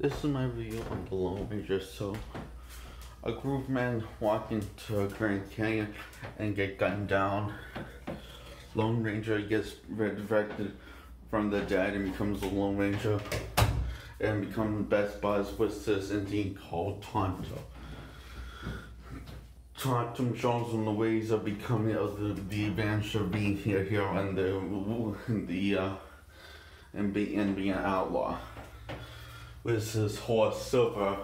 This is my review on the Lone Ranger. So, a group of men walk into Grand Canyon and get gunned down. Lone Ranger gets resurrected from the dead and becomes the Lone Ranger and becomes best buds with this Indian called Tonto. Tonto shows him the ways of becoming the advantage of being here and being an outlaw. With his horse Silver,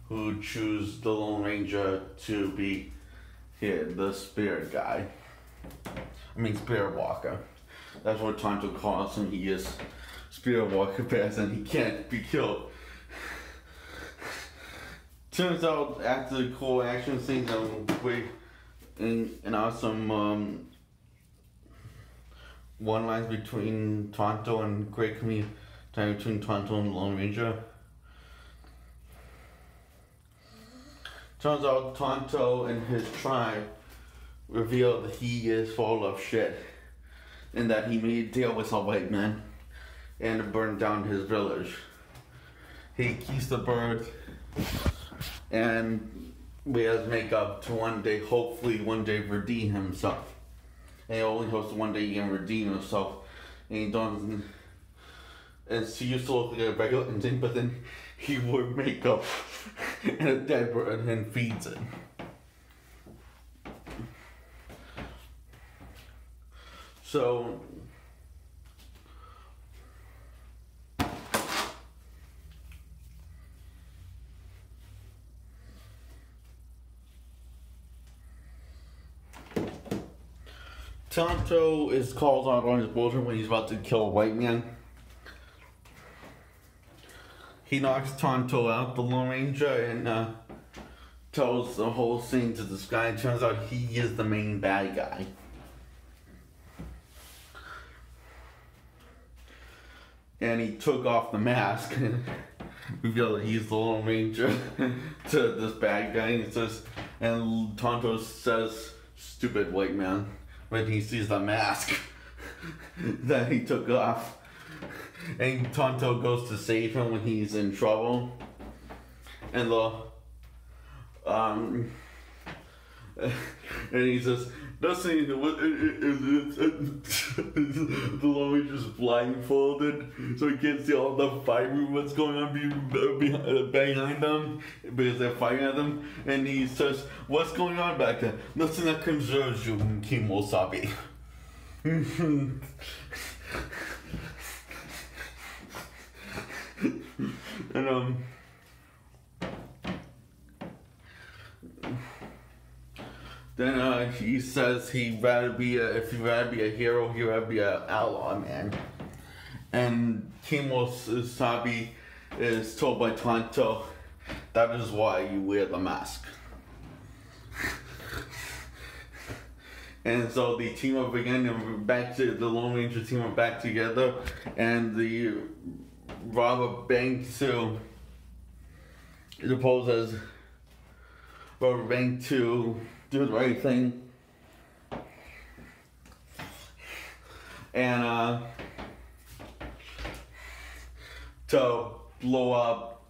who chooses the Lone Ranger to be here, the spirit guy. Spirit walker. That's what Tonto calls him. He is spirit walker fast and he can't be killed. Turns out after the cool action scenes and awesome one lines between Tonto and great community between Tonto and Lone Ranger. Turns out Tonto and his tribe reveal that he is full of shit and that he made a deal with some white men and burned down his village. He keeps the bird and we have to make up to hopefully one day redeem himself. And he only hopes one day he can redeem himself. And he doesn't. And he used to look like a regular Indian, but then he wore makeup and a dead bird and feeds it. So Tonto is called out on his bullshit when he's about to kill a white man. He knocks Tonto out, the Lone Ranger, and tells the whole thing to this guy. It turns out he is the main bad guy. And he took off the mask and revealed that he's the Lone Ranger to this bad guy. And Tonto says, "Stupid white man," when he sees the mask that he took off. And Tonto goes to save him when he's in trouble. And and he says, "Nothing. The Lone Ranger's blindfolded, so he can't see all the fight movements going on behind them because they're fighting at them." And he says, "What's going on back there? Nothing that concerns you, Kimosabe." And then he says if he'd rather be a hero, he'd rather be an outlaw man. And Kimosabe is told by Tonto, that is why you wear the mask. And so the team up again, and the Lone Ranger team are back together, and the robber Bank to depose as robber Bank to do the right thing, and to blow up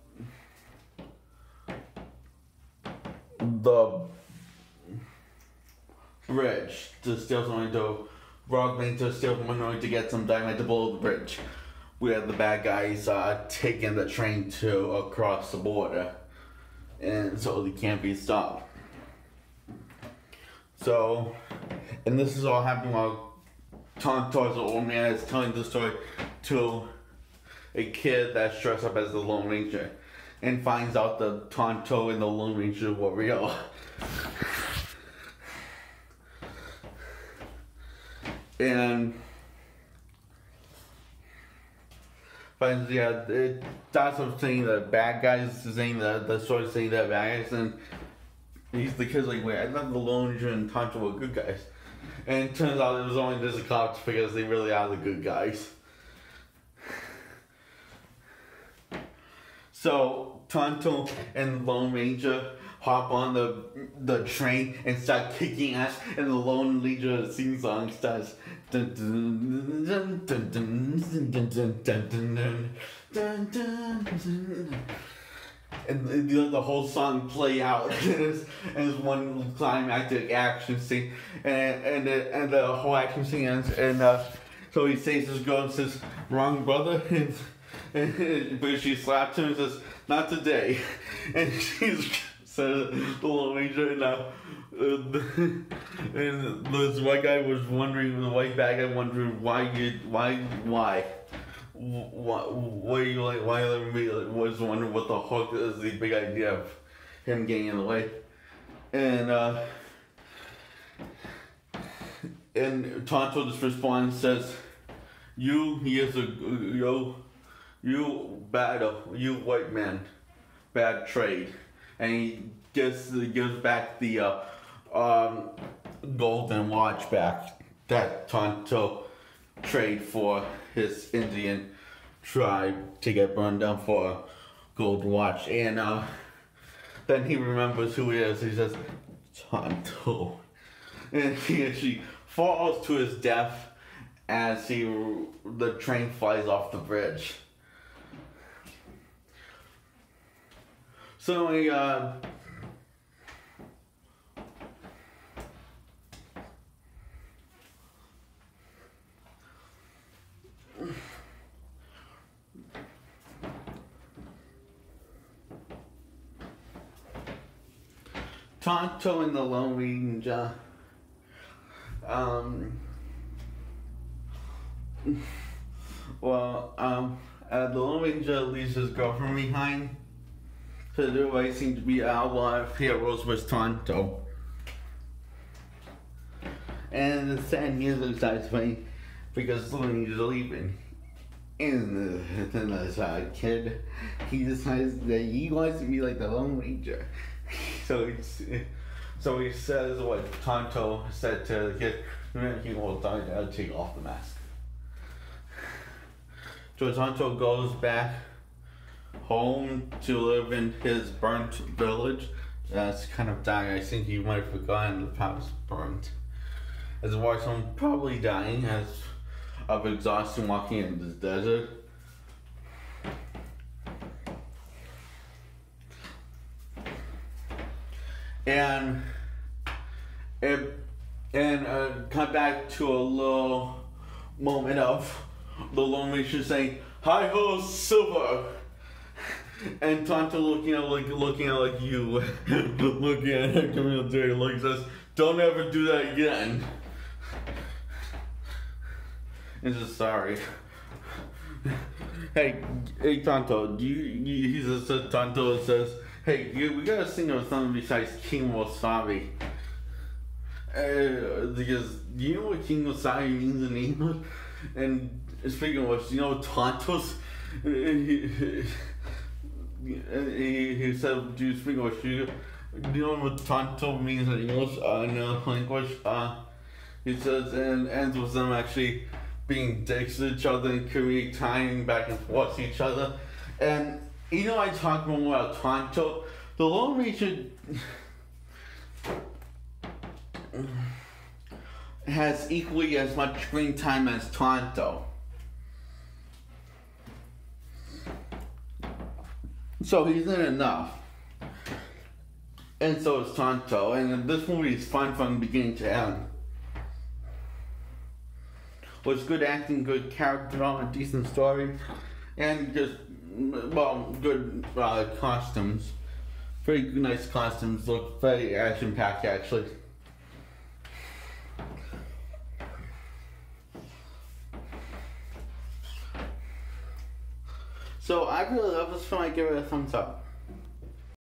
the bridge to steal something, to rob Bank to steal from Hanoi to get some dynamite to blow the bridge. Where the bad guys taking the train to across the border, and so they can't be stopped. So, and this is all happening while Tonto, as an old man, is telling the story to a kid that's dressed up as the Lone Ranger, and finds out that Tonto and the Lone Ranger were real. And that's what I'm saying, the bad guys saying the story saying that bad guys, and the kid's like, wait, I thought the Lone Ranger and Tonto were good guys. And it turns out it was only just the cops because they really are the good guys. So Tonto and Lone Ranger hop on the train and start kicking ass, and the Lone Ranger sing song starts. Dun, dun, dun, dun, dun, dun, dun, dun, dun, dun, dun, dun. And the whole song play out, and it's one climactic action scene, and the whole action scene ends, and so he saves his girl and says, "Wrong brother," but she slaps him and says, "Not today," and she's said the Lone Ranger, and this white guy was wondering, the white bad guy wondering why you like, why me was wondering what the fuck is the big idea of him getting in the way, and Tonto just responds and says, you white man, bad trade," and he gives back the golden watch back that Tonto trade for his Indian tribe to get burned down for a gold watch, and then he remembers who he is. He says, "Tonto," and he actually falls to his death as the train flies off the bridge. So we Tonto and the Lone Ranger. The Lone Ranger leaves his girlfriend behind. So there always seem to be a lot of heroes with Tonto. And the sad music starts playing because Lone Ranger's leaving. And the kid, he decides that he wants to be like the Lone Ranger. So he says what Tonto said to the kid, "He will die, I'll take off the mask." So Tonto goes back home to live in his burnt village. That's kind of dying. I think he might have forgotten the house burnt. As he walks home, probably dying of exhaustion walking in the desert. And come back to a little moment of the Lone Ranger saying, "Hi ho, Silver," and Tonto looking at you, looking at him, coming up there, like says, "Don't ever do that again." And says, "Sorry." Hey Tonto, Tonto says, "Hey, we gotta sing of something besides King Wasabi." Because do you know what King Wasabi means in English? And speaking of which, Tonto's. He said, "Do you speak of which? Do you know what Tonto means in English? In another language?" He says, and ends with them actually being dicks to each other and communicating time back and forth to each other. And I talked more about Tonto. The Lone Ranger has equally as much screen time as Tonto. So he's in enough. And so is Tonto. And this movie is fun from beginning to end. With good acting, good character development, decent story, and just, good costumes. Very nice costumes, look very action-packed actually. So I really love this film. I give it a thumbs up.